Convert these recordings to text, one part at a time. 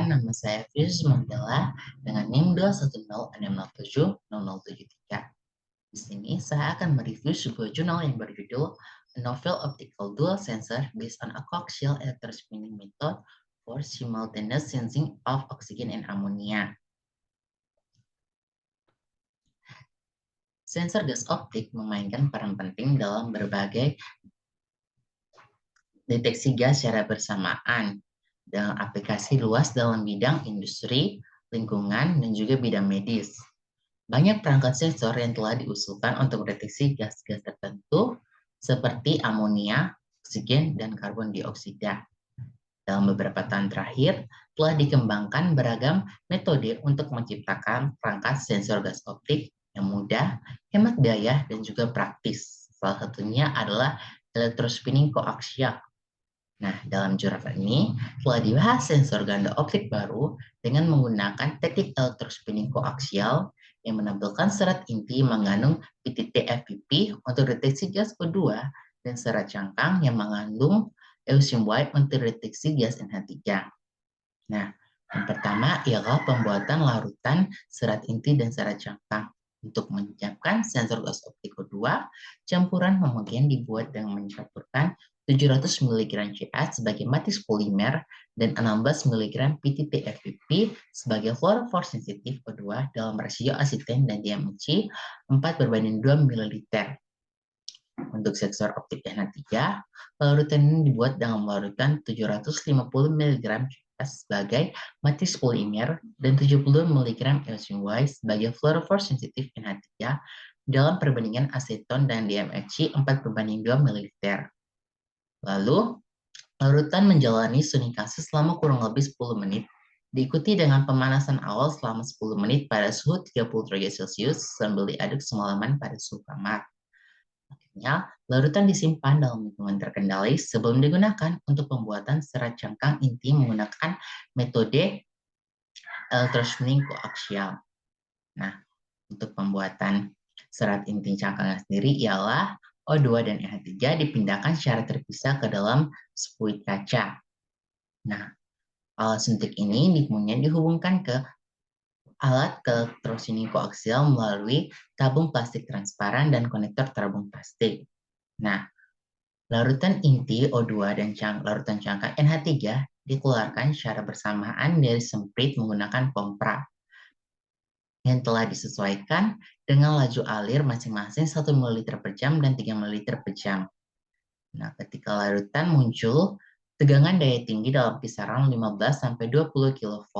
Perkenalkan, nama saya Vius Montella dengan NIM 210607073. Di sini saya akan mereview sebuah jurnal yang berjudul A Novel Optical Dual Sensor Based on a Coaxial Electrospinning Method for Simultaneous Sensing of Oxygen and Ammonia. Sensor gas optik memainkan peran penting dalam berbagai deteksi gas secara bersamaan dengan aplikasi luas dalam bidang industri, lingkungan, dan juga bidang medis. Banyak perangkat sensor yang telah diusulkan untuk mendeteksi gas-gas tertentu seperti amonia, oksigen, dan karbon dioksida. Dalam beberapa tahun terakhir, telah dikembangkan beragam metode untuk menciptakan perangkat sensor gas optik yang mudah, hemat biaya, dan juga praktis. Salah satunya adalah electrospinning koaksial. Nah, dalam jurnal ini telah dibahas sensor ganda optik baru dengan menggunakan teknik electrospinning koaksial yang menampilkan serat inti mengandung PTT-FPP untuk deteksi gas O2 dan serat cangkang yang mengandung eusim white untuk deteksi gas NH3. Nah, yang pertama ialah pembuatan larutan serat inti dan serat cangkang. Untuk menyiapkan sensor gas optik O2, campuran homogen dibuat dengan mencampurkan 700 mg Ca sebagai matriks polimer dan 16 mg PTT-FPP sebagai fluorophore sensitif O2 dalam rasio asiten dan DMHC 4/2 ml. Untuk sensor optik NH3, larutan ini dibuat dengan larutan 750 mg sebagai matriks polimer dan 70 mg eusim white sebagai fluorophore sensitif NH3 dalam perbandingan aseton dan DMHC 4/2 ml. Lalu, larutan menjalani sunikase selama kurang lebih 10 menit, diikuti dengan pemanasan awal selama 10 menit pada suhu 30 derajat Celcius sambil diaduk semalaman pada suhu kamar. Akhirnya, larutan disimpan dalam lingkungan terkendali sebelum digunakan untuk pembuatan serat cangkang inti menggunakan metode electrospinning koaksial. Nah, untuk pembuatan serat inti cangkang sendiri ialah O2 dan NH3 dipindahkan secara terpisah ke dalam spuit kaca. Nah, alat suntik ini kemudian dihubungkan ke alat electrospinning koaksial melalui tabung plastik transparan dan konektor tabung plastik. Nah, larutan inti O2 dan larutan cangkang NH3 dikeluarkan secara bersamaan dari semprit menggunakan pompa yang telah disesuaikan dengan laju alir masing-masing 1 ml per jam dan 3 ml per jam. Nah, ketika larutan muncul, tegangan daya tinggi dalam kisaran 15-20 kV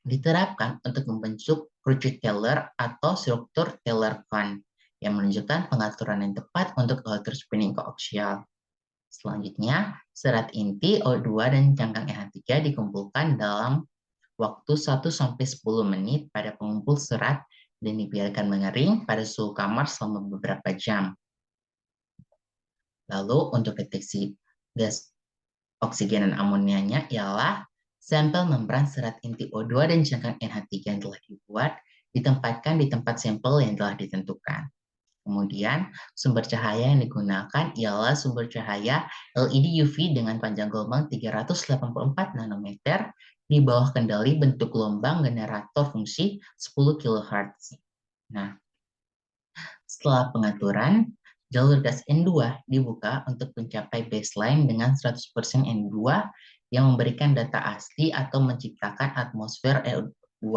diterapkan untuk membentuk kerucut Taylor atau struktur Taylor-Kahn yang menunjukkan pengaturan yang tepat untuk electrospinning koaksial. Selanjutnya, serat inti O2 dan cangkang NH3 dikumpulkan dalam waktu 1-10 menit pada pengumpul serat dan dibiarkan mengering pada suhu kamar selama beberapa jam. Lalu, untuk deteksi gas oksigen dan amonianya ialah sampel membran serat inti O2 dan cangkang NH3 yang telah dibuat ditempatkan di tempat sampel yang telah ditentukan. Kemudian, sumber cahaya yang digunakan ialah sumber cahaya LED UV dengan panjang gelombang 384 nanometer di bawah kendali bentuk gelombang generator fungsi 10 kHz. Nah, setelah pengaturan, jalur gas N2 dibuka untuk mencapai baseline dengan 100% N2 yang memberikan data asli atau menciptakan atmosfer O2.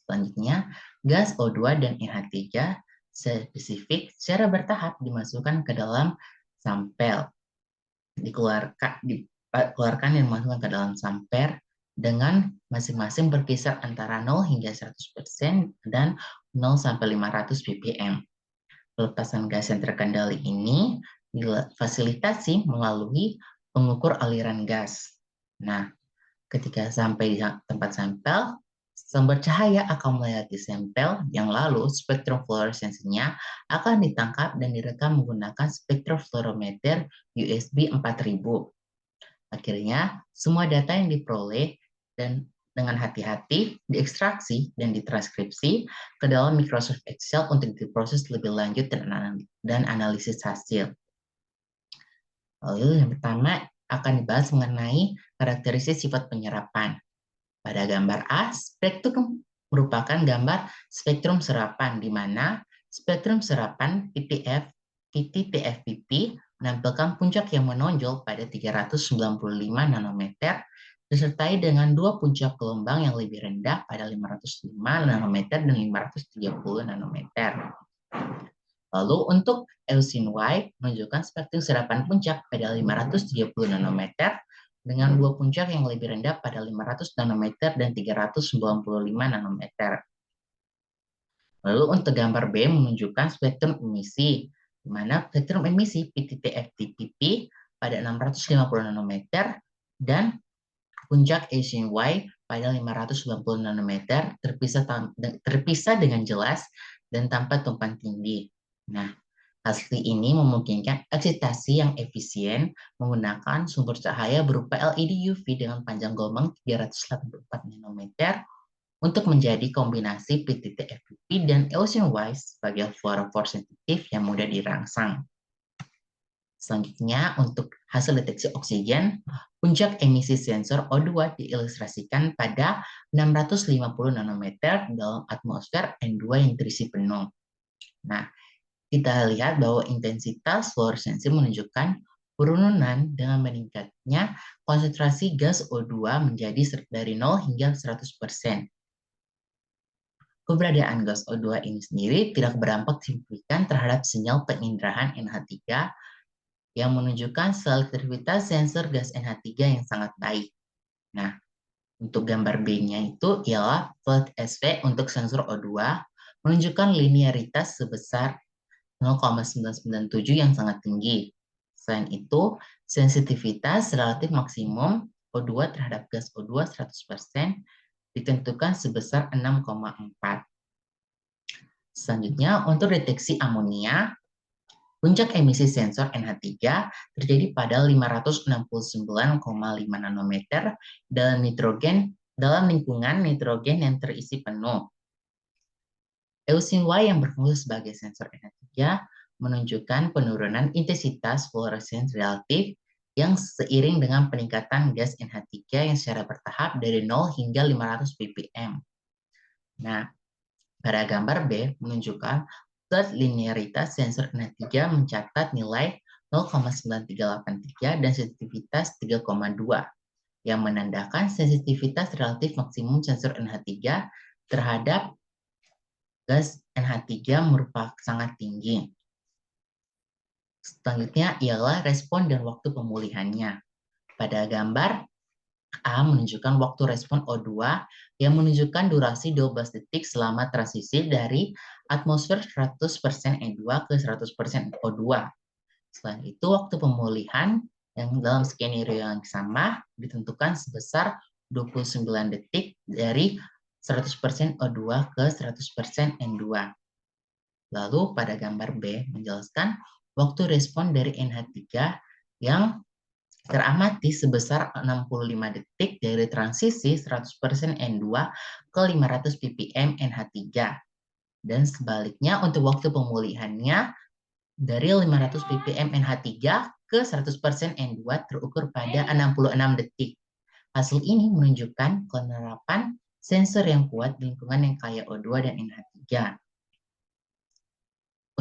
Selanjutnya, gas O2 dan NH3 spesifik secara bertahap dimasukkan ke dalam sampel. Dikeluarkan dan dimasukkan ke dalam sampel dengan masing-masing berkisar antara 0 hingga 100% dan 0 sampai 500 ppm. Pelepasan gas yang terkendali ini difasilitasi melalui pengukur aliran gas. Nah, ketika sampai di tempat sampel, sumber cahaya akan melewati sampel yang lalu spektrum fluoresensinya akan ditangkap dan direkam menggunakan spektrofluorometer USB 4000. Akhirnya, semua data yang diperoleh dan dengan hati-hati diekstraksi dan ditranskripsi ke dalam Microsoft Excel untuk diproses lebih lanjut dan analisis hasil. Lalu yang pertama akan dibahas mengenai karakteristik sifat penyerapan. Pada gambar A, spektrum merupakan gambar spektrum serapan di mana spektrum serapan PTF, PT-TFPP menampilkan puncak yang menonjol pada 395 nanometer disertai dengan dua puncak gelombang yang lebih rendah pada 505 nanometer dan 530 nanometer. Lalu untuk Eucin Y menunjukkan spektrum serapan puncak pada 530 nanometer dengan dua puncak yang lebih rendah pada 500 nanometer dan 395 nanometer. Lalu untuk gambar B menunjukkan spektrum emisi, di mana spektrum emisi PT-TFP pada 650 nanometer dan puncak Asian Y pada 590 nanometer terpisah dengan jelas dan tanpa tumpang tindih. Nah, hasil ini memungkinkan eksitasi yang efisien menggunakan sumber cahaya berupa LED UV dengan panjang gelombang 384 nanometer untuk menjadi kombinasi PTT-FPP dan Ocean Y sebagai fluorophore sensitif yang mudah dirangsang. Selanjutnya, untuk hasil deteksi oksigen, puncak emisi sensor O2 diilustrasikan pada 650 nanometer dalam atmosfer N2 yang terisi penuh. Nah, kita lihat bahwa intensitas fluoresensi menunjukkan penurunan dengan meningkatnya konsentrasi gas O2 menjadi dari 0 hingga 100%. Keberadaan gas O2 ini sendiri tidak berdampak signifikan terhadap sinyal penginderahan NH3 yang menunjukkan selektivitas sensor gas NH3 yang sangat baik. Nah, untuk gambar B-nya itu ialah plot SV untuk sensor O2 menunjukkan linearitas sebesar 0,997 yang sangat tinggi. Selain itu, sensitivitas relatif maksimum O2 terhadap gas O2 100% ditentukan sebesar 6,4. Selanjutnya, untuk deteksi amonia, puncak emisi sensor NH3 terjadi pada 569,5 nanometer dalam lingkungan nitrogen yang terisi penuh. Eucin Y yang berfungsi sebagai sensor NH3 menunjukkan penurunan intensitas fluoresens relatif yang seiring dengan peningkatan gas NH3 yang secara bertahap dari 0 hingga 500 ppm. Nah, pada gambar B menunjukkan plot linearitas sensor NH3 mencatat nilai 0,9383 dan sensitivitas 3,2 yang menandakan sensitivitas relatif maksimum sensor NH3 terhadap gas NH3 merupakan sangat tinggi. Selanjutnya ialah respon dan waktu pemulihannya. Pada gambar A menunjukkan waktu respon O2 yang menunjukkan durasi 12 detik selama transisi dari atmosfer 100% N2 ke 100% O2. Selain itu, waktu pemulihan yang dalam skenario yang sama ditentukan sebesar 29 detik dari 100% O2 ke 100% N2. Lalu pada gambar B menjelaskan waktu respon dari NH3 yang teramati sebesar 65 detik dari transisi 100% N2 ke 500 ppm NH3. Dan sebaliknya untuk waktu pemulihannya dari 500 ppm NH3 ke 100% N2 terukur pada 66 detik. Hasil ini menunjukkan penerapan sensor yang kuat di lingkungan yang kaya O2 dan NH3.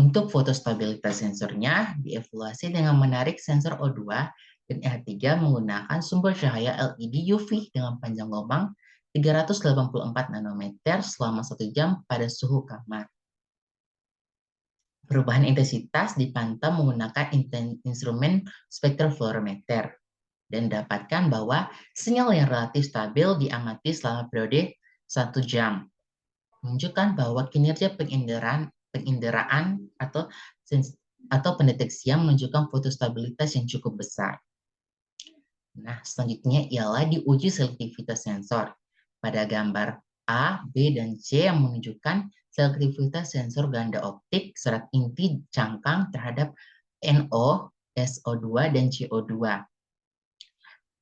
Untuk fotostabilitas sensornya dievaluasi dengan menarik sensor O2 dan NH3 menggunakan sumber cahaya LED UV dengan panjang gelombang 384 nanometer selama 1 jam pada suhu kamar. Perubahan intensitas dipantau menggunakan instrumen spektrofluorometer dan dapatkan bahwa sinyal yang relatif stabil diamati selama periode 1 jam. Menunjukkan bahwa kinerja penginderaan atau pendeteksian menunjukkan fotostabilitas yang cukup besar. Nah, selanjutnya ialah diuji selektivitas sensor. Pada gambar A, B, dan C yang menunjukkan selektivitas sensor ganda optik serat inti cangkang terhadap NO, SO2, dan CO2.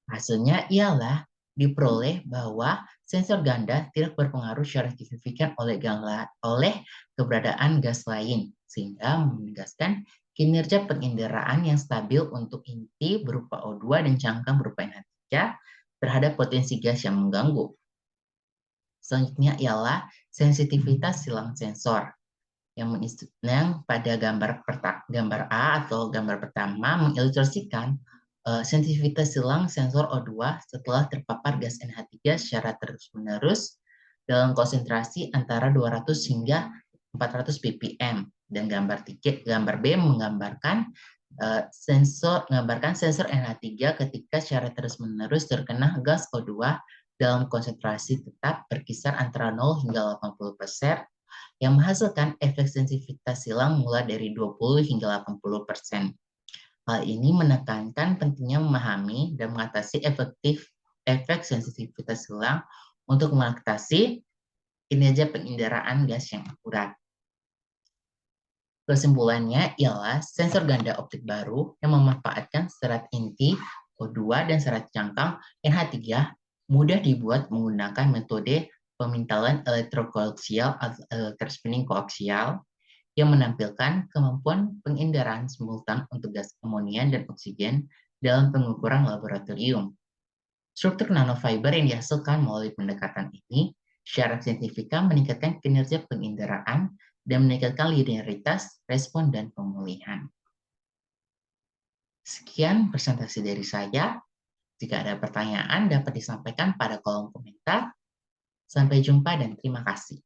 Hasilnya ialah diperoleh bahwa sensor ganda tidak berpengaruh secara signifikan oleh keberadaan gas lain, sehingga menegaskan kinerja penginderaan yang stabil untuk inti berupa O2 dan cangkang berupa NH3 terhadap potensi gas yang mengganggu. Selanjutnya ialah sensitivitas silang sensor yang pada gambar A atau gambar pertama mengilustrasikan sensitivitas silang sensor O2 setelah terpapar gas NH3 secara terus-menerus dalam konsentrasi antara 200 hingga 400 ppm, dan gambar B menggambarkan sensor NH3 ketika secara terus-menerus terkena gas O2 dalam konsentrasi tetap berkisar antara 0 hingga 80%, yang menghasilkan efek sensitivitas silang mulai dari 20 hingga 80%. Hal ini menekankan pentingnya memahami dan mengatasi efek sensitivitas silang untuk mengatasi kinerja penginderaan gas yang akurat. Kesimpulannya ialah sensor ganda optik baru yang memanfaatkan serat inti O2 dan serat cangkang NH3 mudah dibuat menggunakan metode pemintalan elektrokoaksial atau electrospinning koaksial yang menampilkan kemampuan penginderaan simultan untuk gas amonia dan oksigen dalam pengukuran laboratorium. Struktur nanofiber yang dihasilkan melalui pendekatan ini secara signifikan meningkatkan kinerja penginderaan dan meningkatkan linearitas, respon, dan pemulihan. Sekian presentasi dari saya. Jika ada pertanyaan dapat disampaikan pada kolom komentar. Sampai jumpa dan terima kasih.